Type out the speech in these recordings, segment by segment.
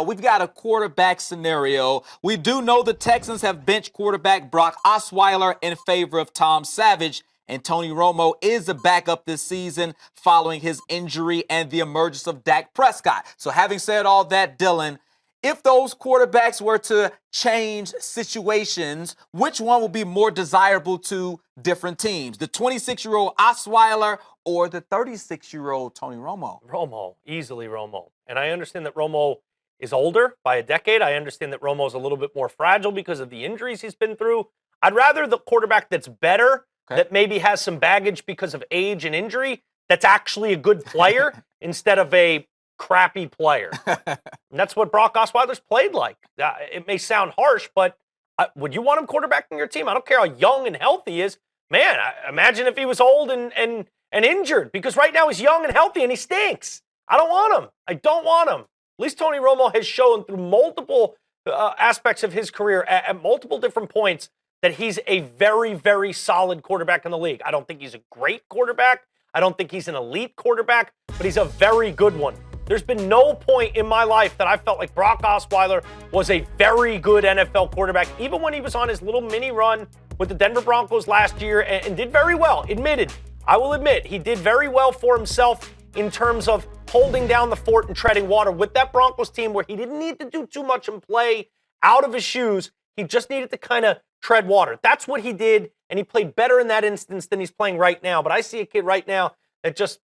We've got a quarterback scenario. We do know the Texans have benched quarterback Brock Osweiler in favor of Tom Savage, and Tony Romo is the backup this season following his injury and the emergence of Dak Prescott. So having said all that, Dylan, if those quarterbacks were to change situations, which one would be more desirable to different teams? The 26-year-old Osweiler or the 36-year-old Tony Romo? Romo, easily Romo. And I understand that Romo is older by a decade. I understand that Romo's a little bit more fragile because of the injuries he's been through. I'd rather the quarterback that's better, that maybe has some baggage because of age and injury, that's actually a good player instead of a crappy player. And that's what Brock Osweiler's played like. It may sound harsh, but would you want him quarterbacking your team? I don't care how young and healthy he is. Man, imagine if he was old and injured, because right now he's young and healthy and he stinks. I don't want him. I don't want him. At least Tony Romo has shown through multiple aspects of his career at multiple different points that he's a very, very solid quarterback in the league. I don't think he's a great quarterback. I don't think he's an elite quarterback, but he's a very good one. There's been no point in my life that I felt like Brock Osweiler was a very good NFL quarterback, even when he was on his little mini run with the Denver Broncos last year and did very well. I will admit, he did very well for himself in terms of holding down the fort and treading water with that Broncos team where he didn't need to do too much and play out of his shoes. He just needed to kind of tread water. That's what he did, and he played better in that instance than he's playing right now. But I see a kid right now that just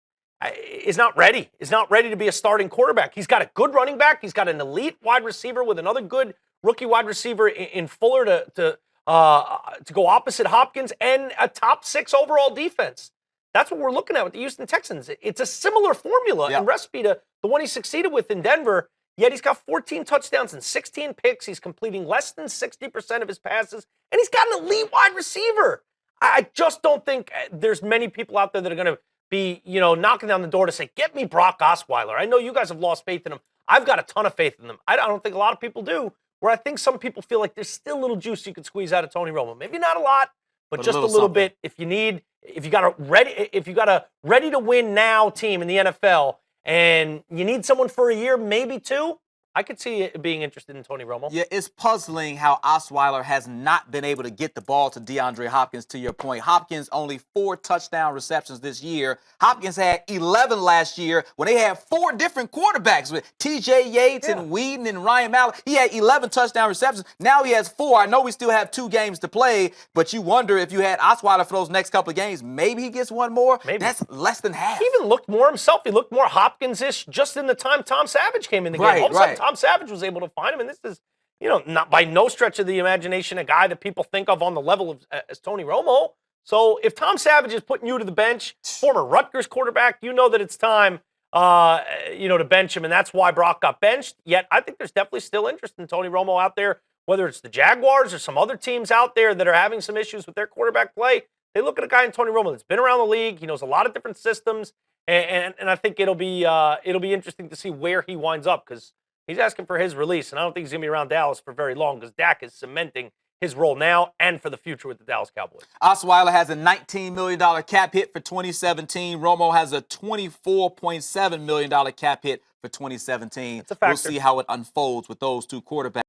is not ready to be a starting quarterback. He's got a good running back. He's got an elite wide receiver with another good rookie wide receiver in Fuller to go opposite Hopkins, and a top 6 overall defense. That's what we're looking at with the Houston Texans. It's a similar formula and recipe to the one he succeeded with in Denver, yet he's got 14 touchdowns and 16 picks. He's completing less than 60% of his passes, and he's got an elite wide receiver. I just don't think there's many people out there that are going to be, knocking down the door to say, get me Brock Osweiler. I know you guys have lost faith in him. I've got a ton of faith in them. I don't think a lot of people do, where I think some people feel like there's still a little juice you could squeeze out of Tony Romo. Maybe not a lot, but just a little bit. If you got a ready to win now team in the NFL and you need someone for a year, maybe 2, I could see it being interested in Tony Romo. Yeah, it's puzzling how Osweiler has not been able to get the ball to DeAndre Hopkins, to your point. Hopkins only 4 touchdown receptions this year. Hopkins had 11 last year when they had 4 different quarterbacks with TJ Yates and Whedon and Ryan Mallett. He had 11 touchdown receptions. Now he has 4. I know we still have 2 games to play, but you wonder if you had Osweiler for those next couple of games, maybe he gets 1 more. Maybe. That's less than half. He even looked more himself. He looked more Hopkins-ish just in the time Tom Savage came in the game. All of a sudden, Tom Savage was able to find him, and this is, not by no stretch of the imagination a guy that people think of on the level of as Tony Romo. So if Tom Savage is putting you to the bench, former Rutgers quarterback, you know that it's time, to bench him, and that's why Brock got benched. Yet I think there's definitely still interest in Tony Romo out there, whether it's the Jaguars or some other teams out there that are having some issues with their quarterback play. They look at a guy in Tony Romo that's been around the league. He knows a lot of different systems, and I think it'll be interesting to see where he winds up, because he's asking for his release, and I don't think he's going to be around Dallas for very long, because Dak is cementing his role now and for the future with the Dallas Cowboys. Osweiler has a $19 million cap hit for 2017. Romo has a $24.7 million cap hit for 2017. It's a factor. We'll see how it unfolds with those 2 quarterbacks.